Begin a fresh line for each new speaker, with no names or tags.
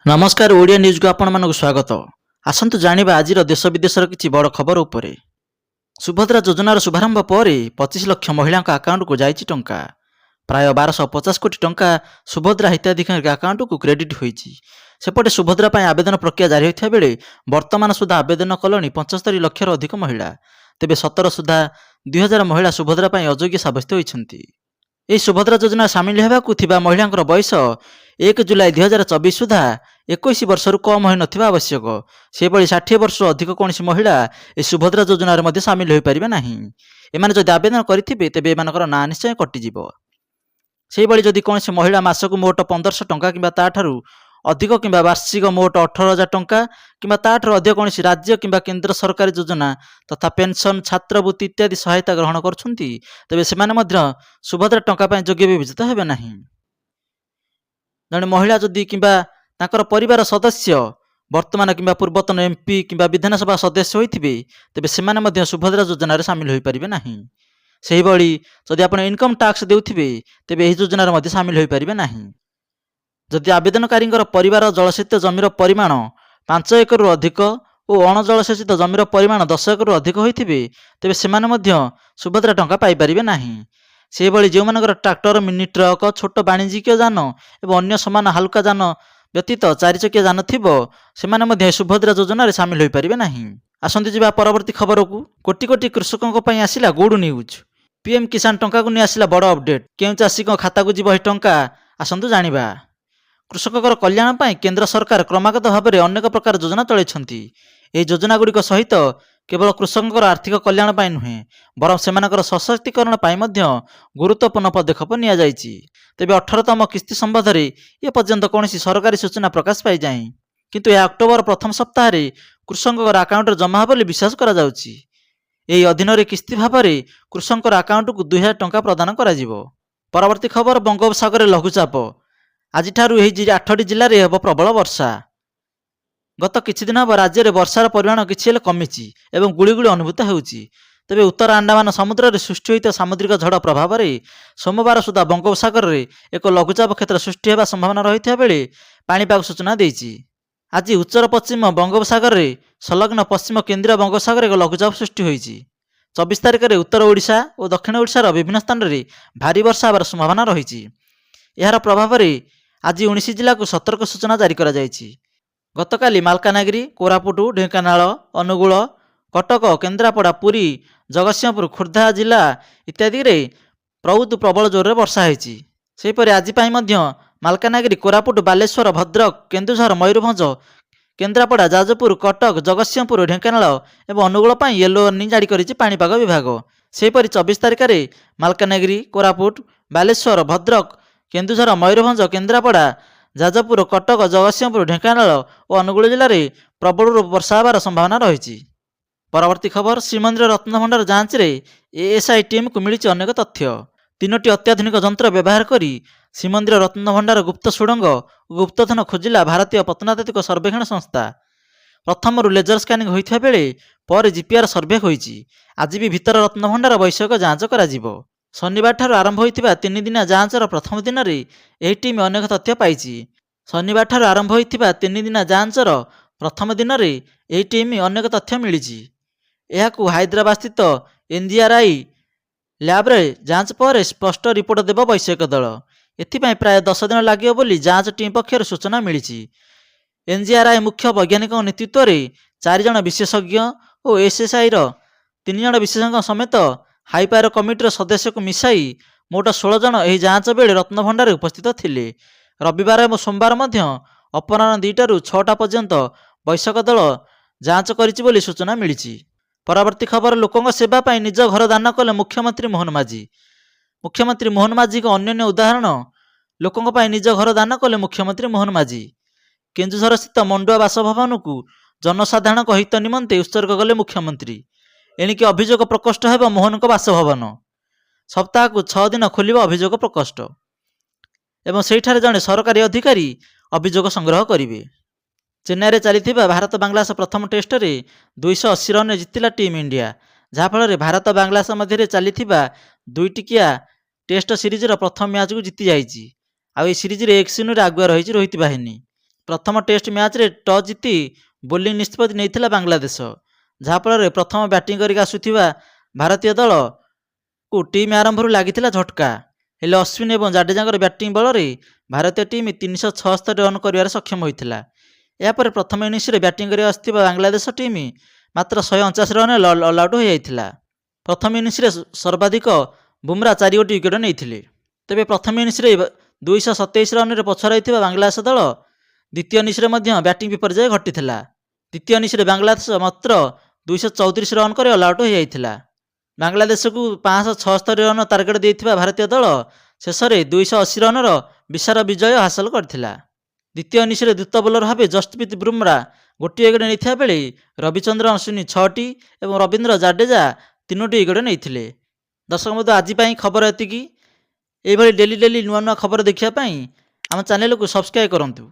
नमस्कार ओडिया न्यूज को आपण मानक स्वागत। आसंतु जानिबा आजिर देश विदेशर किछि बड़ खबर उपरे। सुभद्रा योजनार शुभारंभ पर 25 लाख महिला अकाउंट को जाइछि टंका। प्राय 1250 कोटी टंका सुभद्रा हिताधिकारी अकाउंट को क्रेडिट होइछि। सेपटे सुभद्रा ପାଇଁ आवेदन प्रक्रिया जारी होइथिबा बेले वर्तमान सुधा आवेदन कलनी 75 लाख अधिक महिला। तेबे 17 सुधा 2000 महिला सुभद्रा ପାଇଁ अयोग्य साब्यस्त होइछन्ति। ଏହି ସୁଭଦ୍ରା ଯୋଜନା ସାମିଲ ହେବାକୁ ଥିବା ମହିଳାଙ୍କର ବୟସ 1 ଜୁଲାଇ 2024 ସୁଦ୍ଧା 21 ବର୍ଷରୁ କମ୍ ହୋଇନଥିବା ଆବଶ୍ୟକ। ସେହିଭଳି 60 ବର୍ଷରୁ ଅଧିକ କୌଣସି ମହିଳା ଏହି ସୁଭଦ୍ରା ଯୋଜନାରେ ମଧ୍ୟ ସାମିଲ ହୋଇପାରିବେ ନାହିଁ। ଏମାନେ ଯଦି ଆବେଦନ କରିଥିବେ ତେବେ ଏମାନଙ୍କର ନାଁ ନିଶ୍ଚୟ କଟିଯିବ। ସେହିଭଳି ଯଦି କୌଣସି ମହିଳା ମାସକୁ ମୋଟ 1500 ଟଙ୍କା କିମ୍ବା ତାଠାରୁ ଅଧିକ କିମ୍ବା ବାର୍ଷିକ ମୋଟ 18,000 ଟଙ୍କା କିମ୍ବା ତାଠାରୁ ଅଧିକ କୌଣସି ରାଜ୍ୟ କିମ୍ବା କେନ୍ଦ୍ର ସରକାରୀ ଯୋଜନା ତଥା ପେନ୍ସନ୍ ଛାତ୍ରବୃତ୍ତି ଇତ୍ୟାଦି ସହାୟତା ଗ୍ରହଣ କରୁଛନ୍ତି ତେବେ ସେମାନେ ମଧ୍ୟ ସୁଭଦ୍ରା ଟଙ୍କା ପାଇଁ ଯୋଗ୍ୟ ବିବେଚିତ ହେବେ ନାହିଁ। ଜଣେ ମହିଳା ଯଦି କିମ୍ବା ତାଙ୍କର ପରିବାର ସଦସ୍ୟ ବର୍ତ୍ତମାନ କିମ୍ବା ପୂର୍ବତନ ଏମ୍ପି କିମ୍ବା ବିଧାନସଭା ସଦସ୍ୟ ହୋଇଥିବେ ତେବେ ସେମାନେ ମଧ୍ୟ ସୁଭଦ୍ରା ଯୋଜନାରେ ସାମିଲ ହୋଇପାରିବେ ନାହିଁ। ସେହିଭଳି ଯଦି ଆପଣ ଇନକମ୍ ଟ୍ୟାକ୍ସ ଦେଉଥିବେ ତେବେ ଏହି ଯୋଜନାରେ ମଧ୍ୟ ସାମିଲ ହୋଇପାରିବେ ନାହିଁ। ଯଦି ଆବେଦନକାରୀଙ୍କର ପରିବାର ଜଳସେଚିତ ଜମିର ପରିମାଣ 5 ଏକରରୁ ଅଧିକ ଓ ଅଣଜଳସେଚିତ ଜମିର ପରିମାଣ 10 ଏକରରୁ ଅଧିକ ହୋଇଥିବେ ତେବେ ସେମାନେ ମଧ୍ୟ ସୁଭଦ୍ରା ଟଙ୍କା ପାଇପାରିବେ ନାହିଁ। ସେହିଭଳି ଯେଉଁମାନଙ୍କର ଟ୍ରାକ୍ଟର, ମିନି ଟ୍ରକ୍, ଛୋଟ ବାଣିଜ୍ୟିକ ଯାନ ଏବଂ ଅନ୍ୟ ସମାନ ହାଲୁକା ଯାନ ବ୍ୟତୀତ 4 ଚକିଆ ଯାନ ଥିବ ସେମାନେ ମଧ୍ୟ ସୁଭଦ୍ରା ଯୋଜନାରେ ସାମିଲ ହୋଇପାରିବେ ନାହିଁ। ଆସନ୍ତୁ ଯିବା ପରବର୍ତ୍ତୀ ଖବରକୁ। କୋଟି କୋଟି କୃଷକଙ୍କ ପାଇଁ ଆସିଲା ଗୁଡ୍ ନ୍ୟୁଜ୍। ପିଏମ୍ କିଷାନ ଟଙ୍କାକୁ ନେଇ ଆସିଲା ବଡ଼ ଅପଡେଟ୍। କେଉଁ ଚାଷୀଙ୍କ ଖାତାକୁ ଯିବ ଏହି ଟଙ୍କା ଆସନ୍ତୁ ଜାଣିବା। କୃଷକଙ୍କର କଲ୍ୟାଣ ପାଇଁ କେନ୍ଦ୍ର ସରକାର କ୍ରମାଗତ ଭାବରେ ଅନେକ ପ୍ରକାର ଯୋଜନା ଚଳାଇଛନ୍ତି। ଏହି ଯୋଜନାଗୁଡ଼ିକ ସହିତ କେବଳ କୃଷକଙ୍କର ଆର୍ଥିକ କଲ୍ୟାଣ ପାଇଁ ନୁହେଁ ବରଂ ସେମାନଙ୍କର ସଶକ୍ତିକରଣ ପାଇଁ ମଧ୍ୟ ଗୁରୁତ୍ୱପୂର୍ଣ୍ଣ ପଦକ୍ଷେପ ନିଆଯାଇଛି। ତେବେ 18ତମ କିସ୍ତି ସମ୍ବନ୍ଧରେ ଏପର୍ଯ୍ୟନ୍ତ କୌଣସି ସରକାରୀ ସୂଚନା ପ୍ରକାଶ ପାଇନାହିଁ। କିନ୍ତୁ ଏହା ଅକ୍ଟୋବର ପ୍ରଥମ ସପ୍ତାହରେ କୃଷକଙ୍କର ଆକାଉଣ୍ଟରେ ଜମା ହେବ ବୋଲି ବିଶ୍ୱାସ କରାଯାଉଛି। ଏହି ଅଧୀନରେ କିସ୍ତି ଭାବରେ କୃଷକଙ୍କର ଆକାଉଣ୍ଟକୁ 2000 ଟଙ୍କା ପ୍ରଦାନ କରାଯିବ। ପରବର୍ତ୍ତୀ ଖବର, ବଙ୍ଗୋପସାଗରରେ ଲଘୁଚାପ। ଆଜିଠାରୁ ଏହି 8ଟି ଜିଲ୍ଲାରେ ହେବ ପ୍ରବଳ ବର୍ଷା। ଗତ କିଛି ଦିନ ହେବ ରାଜ୍ୟରେ ବର୍ଷାର ପରିମାଣ କିଛି ହେଲେ କମିଛି ଏବଂ ଗୁଳିଗୁଳି ଅନୁଭୂତ ହେଉଛି। ତେବେ ଉତ୍ତର ଆଣ୍ଡାମାନ ସମୁଦ୍ରରେ ସୃଷ୍ଟି ହୋଇଥିବା ସାମୁଦ୍ରିକ ଝଡ଼ ପ୍ରଭାବରେ ସୋମବାର ସୁଦ୍ଧା ବଙ୍ଗୋପସାଗରରେ ଏକ ଲଘୁଚାପ କ୍ଷେତ୍ର ସୃଷ୍ଟି ହେବା ସମ୍ଭାବନା ରହିଥିବା ବେଳେ ପାଣିପାଗ ସୂଚନା ଦେଇଛି। ଆଜି ଉତ୍ତର ପଶ୍ଚିମ ବଙ୍ଗୋପସାଗରରେ ସଂଲଗ୍ନ ପଶ୍ଚିମ କେନ୍ଦ୍ରୀୟ ବଙ୍ଗୋପସାଗରରେ ଏକ ଲଘୁଚାପ ସୃଷ୍ଟି ହୋଇଛି। 24 ତାରିଖରେ ଉତ୍ତର ଓଡ଼ିଶା ଓ ଦକ୍ଷିଣ ଓଡ଼ିଶାର ବିଭିନ୍ନ ସ୍ଥାନରେ ଭାରୀ ବର୍ଷା ହେବାର ସମ୍ଭାବନା ରହିଛି। ଏହାର ପ୍ରଭାବରେ ଆଜି 19 ଜିଲ୍ଲାକୁ ସତର୍କ ସୂଚନା ଜାରି କରାଯାଇଛି। ଗତକାଲି ମାଲକାନଗିରି, କୋରାପୁଟ, ଢେଙ୍କାନାଳ, ଅନୁଗୁଳ, କଟକ, କେନ୍ଦ୍ରାପଡ଼ା, ପୁରୀ, ଜଗତସିଂହପୁର, ଖୋର୍ଦ୍ଧା ଜିଲ୍ଲା ଇତ୍ୟାଦିରେ ବହୁତ ପ୍ରବଳ ଜୋରରେ ବର୍ଷା ହୋଇଛି। ସେହିପରି ଆଜି ପାଇଁ ମଧ୍ୟ ମାଲକାନଗିରି, କୋରାପୁଟ, ବାଲେଶ୍ୱର, ଭଦ୍ରକ, କେନ୍ଦୁଝର, ମୟୂରଭଞ୍ଜ, କେନ୍ଦ୍ରାପଡ଼ା, ଯାଜପୁର, କଟକ, ଜଗତସିଂହପୁର, ଢେଙ୍କାନାଳ ଏବଂ ଅନୁଗୁଳ ପାଇଁ ୟେଲୋ ୱାର୍ଣ୍ଣିଂ ଜାରି କରିଛି ପାଣିପାଗ ବିଭାଗ। ସେହିପରି 24 ତାରିଖରେ ମାଲକାନଗିରି, କୋରାପୁଟ, ବାଲେଶ୍ୱର, ଭଦ୍ରକ, କେନ୍ଦୁଝର, ମୟୂରଭଞ୍ଜ, କେନ୍ଦ୍ରାପଡ଼ା, ଯାଜପୁର, କଟକ, ଜଗତସିଂହପୁର, ଢେଙ୍କାନାଳ ଓ ଅନୁଗୁଳ ଜିଲ୍ଲାରେ ପ୍ରବଳରୁ ବର୍ଷା ହେବାର ସମ୍ଭାବନା ରହିଛି। ପରବର୍ତ୍ତୀ ଖବର, ଶ୍ରୀମନ୍ଦିର ରତ୍ନଭଣ୍ଡାର ଯାଞ୍ଚରେ ଏଏସ୍ଆଇ ଟିମ୍କୁ ମିଳିଛି ଅନେକ ତଥ୍ୟ। 3ଟି ଅତ୍ୟାଧୁନିକ ଯନ୍ତ୍ର ବ୍ୟବହାର କରି ଶ୍ରୀମନ୍ଦିର ରତ୍ନଭଣ୍ଡାର ଗୁପ୍ତ ସୁଡ଼ଙ୍ଗ ଓ ଗୁପ୍ତଧନ ଖୋଜିଲା ଭାରତୀୟ ପ୍ରତ୍ନତାତ୍ତ୍ୱିକ ସର୍ବେକ୍ଷଣ ସଂସ୍ଥା। ପ୍ରଥମରୁ ଲେଜର ସ୍କାନିଂ ହୋଇଥିବା ବେଳେ ପରେ ଜିପିଆର୍ ସର୍ଭେ ହୋଇଛି। ଆଜି ବି ଭିତର ରତ୍ନଭଣ୍ଡାର ବୈଷୟିକ ଯାଞ୍ଚ କରାଯିବ। ଶନିବାରଠାରୁ ଆରମ୍ଭ ହୋଇଥିବା 3 ଦିନିଆ ଯାଞ୍ଚର ପ୍ରଥମ ଦିନରେ ଏହି ଟିମ୍ ଅନେକ ତଥ୍ୟ ପାଇଛି। ଶନିବାରଠାରୁ ଆରମ୍ଭ ହୋଇଥିବା 3 ଦିନିଆ ଯାଞ୍ଚର ପ୍ରଥମ ଦିନରେ ଏହି ଟିମ୍ ଅନେକ ତଥ୍ୟ ମିଳିଛି। ଏହାକୁ ହାଇଦ୍ରାବାଦ ସ୍ଥିତ ଏନ୍ଜିଆର୍ଆଇ ଲ୍ୟାବ୍ରେ ଯାଞ୍ଚ ପରେ ସ୍ପଷ୍ଟ ରିପୋର୍ଟ ଦେବ ବୈଷୟିକ ଦଳ। ଏଥିପାଇଁ ପ୍ରାୟ 10 ଦିନ ଲାଗିବ ବୋଲି ଯାଞ୍ଚ ଟିମ୍ ପକ୍ଷରୁ ସୂଚନା ମିଳିଛି। ଏନ୍ଜିଆର୍ଆଇ ମୁଖ୍ୟ ବୈଜ୍ଞାନିକଙ୍କ ନେତୃତ୍ୱରେ 4 ଜଣ ବିଶେଷଜ୍ଞ ଓ ଏସ୍ଏସ୍ଆଇର 3 ଜଣ ବିଶେଷଜ୍ଞଙ୍କ ସମେତ ହାଇପାୱାର କମିଟିର ସଦସ୍ୟଙ୍କୁ ମିଶାଇ ମୋଟ 16 ଜଣ ଏହି ଯାଞ୍ଚ ବେଳେ ରତ୍ନଭଣ୍ଡାରରେ ଉପସ୍ଥିତ ଥିଲେ। ରବିବାର ଏବଂ ସୋମବାର ମଧ୍ୟ ଅପରାହ୍ନ 2ଟାରୁ 6ଟା ପର୍ଯ୍ୟନ୍ତ ବୈଷୟିକ ଦଳ ଯାଞ୍ଚ କରିଛି ବୋଲି ସୂଚନା ମିଳିଛି। ପରବର୍ତ୍ତୀ ଖବର, ଲୋକଙ୍କ ସେବା ପାଇଁ ନିଜ ଘର ଦାନ କଲେ ମୁଖ୍ୟମନ୍ତ୍ରୀ ମୋହନ ମାଝୀ। ମୁଖ୍ୟମନ୍ତ୍ରୀ ମୋହନ ମାଝୀଙ୍କ ଅନ୍ୟାନ୍ୟ ଉଦାହରଣ। ଲୋକଙ୍କ ପାଇଁ ନିଜ ଘର ଦାନ କଲେ ମୁଖ୍ୟମନ୍ତ୍ରୀ ମୋହନ ମାଝୀ। କେନ୍ଦୁଝରସ୍ଥିତ ମଣ୍ଡୁଆ ବାସଭବନକୁ ଜନସାଧାରଣଙ୍କ ହିତ ନିମନ୍ତେ ଉତ୍ସର୍ଗ କଲେ ମୁଖ୍ୟମନ୍ତ୍ରୀ। ଏଣିକି ଅଭିଯୋଗ ପ୍ରକୋଷ୍ଠ ହେବ ମୋହନଙ୍କ ବାସଭବନ। ସପ୍ତାହକୁ 6 ଦିନ ଖୋଲିବ ଅଭିଯୋଗ ପ୍ରକୋଷ୍ଠ ଏବଂ ସେହିଠାରେ ଜଣେ ସରକାରୀ ଅଧିକାରୀ ଅଭିଯୋଗ ସଂଗ୍ରହ କରିବେ। ଚେନ୍ନାଇରେ ଚାଲିଥିବା ଭାରତ ବାଂଲାଦେଶ ପ୍ରଥମ ଟେଷ୍ଟରେ 280 ରନରେ ଜିତିଲା ଟିମ୍ ଇଣ୍ଡିଆ, ଯାହାଫଳରେ ଭାରତ ବାଂଲାଦେଶ ମଧ୍ୟରେ ଚାଲିଥିବା 2 ଟିକିଆ ଟେଷ୍ଟ ସିରିଜର ପ୍ରଥମ ମ୍ୟାଚକୁ ଜିତି ଯାଇଛି। ଆଉ ଏହି ସିରିଜରେ 1-0ରେ ଆଗୁଆ ରହିଛି ରୋହିତ ବାହିନୀ। ପ୍ରଥମ ଟେଷ୍ଟ ମ୍ୟାଚ୍ରେ ଟସ୍ ଜିତି ବୋଲିଂ ନିଷ୍ପତ୍ତି ନେଇଥିଲା ବାଂଲାଦେଶ, ଯାହାଫଳରେ ପ୍ରଥମ ବ୍ୟାଟିଂ କରିକି ଆସୁଥିବା ଭାରତୀୟ ଦଳକୁ ଟିମ୍ ଆରମ୍ଭରୁ ଲାଗିଥିଲା ଝଟକା। ହେଲେ ଅଶ୍ୱିନ ଏବଂ ଜାଡେଜାଙ୍କର ବ୍ୟାଟିଂ ବଳରେ ଭାରତୀୟ ଟିମ୍ 376 ରନ୍ କରିବାରେ ସକ୍ଷମ ହୋଇଥିଲା। ଏହାପରେ ପ୍ରଥମ ଇନିଂସରେ ବ୍ୟାଟିଂ କରି ଆସିଥିବା ବାଂଲାଦେଶ ଟିମ୍ ମାତ୍ର 179 ରନ୍ରେ ଅଲ୍ ଆଉଟ୍ ହୋଇଯାଇଥିଲା। ପ୍ରଥମ ଇନିଂସରେ ସର୍ବାଧିକ ବୁମ୍ରା 4 ଗୋଟି ୱିକେଟ୍ ନେଇଥିଲେ। ତେବେ ପ୍ରଥମ ଇନିଂସରେ 227 ରନ୍ରେ ପଛରେ ରହିଥିବା ବାଂଲାଦେଶ ଦଳ ଦ୍ୱିତୀୟ ଇନିଂସରେ ମଧ୍ୟ ବ୍ୟାଟିଂ ବିପର୍ଯ୍ୟୟ ଘଟିଥିଲା। ଦ୍ୱିତୀୟ ଇନିଂସରେ ବାଂଲାଦେଶ ମାତ୍ର 234 ରନ୍ କରି ଅଲ୍ ଆଉଟ୍ ହୋଇଯାଇଥିଲା। ବାଂଲାଦେଶକୁ 576 ରନ୍ ଟାର୍ଗେଟ୍ ଦେଇଥିବା ଭାରତୀୟ ଦଳ ଶେଷରେ 280 ରନ୍ର ବିଶାଳ ବିଜୟ ହାସଲ କରିଥିଲା। ଦ୍ୱିତୀୟ ଇନିଂସରେ ଦ୍ରୁତ ବୋଲର ଭାବେ ଜସପ୍ରୀତ ବୁମ୍ରା ଗୋଟିଏ ୱିକେଟ୍ ନେଇଥିବା ବେଳେ ରବିଚନ୍ଦ୍ରନ ଅଶ୍ୱିନ୍ 6ଟି ଏବଂ ରବୀନ୍ଦ୍ର ଜାଡେଜା 3ଟି ୱିକେଟ୍ ନେଇଥିଲେ। ଦର୍ଶକ ବନ୍ଧୁ, ଆଜି ପାଇଁ ଖବର ଏତିକି। ଏଇଭଳି ଡେଲି ନୂଆ ନୂଆ ଖବର ଦେଖିବା ପାଇଁ ଆମ ଚ୍ୟାନେଲକୁ ସବସ୍କ୍ରାଇବ୍ କରନ୍ତୁ।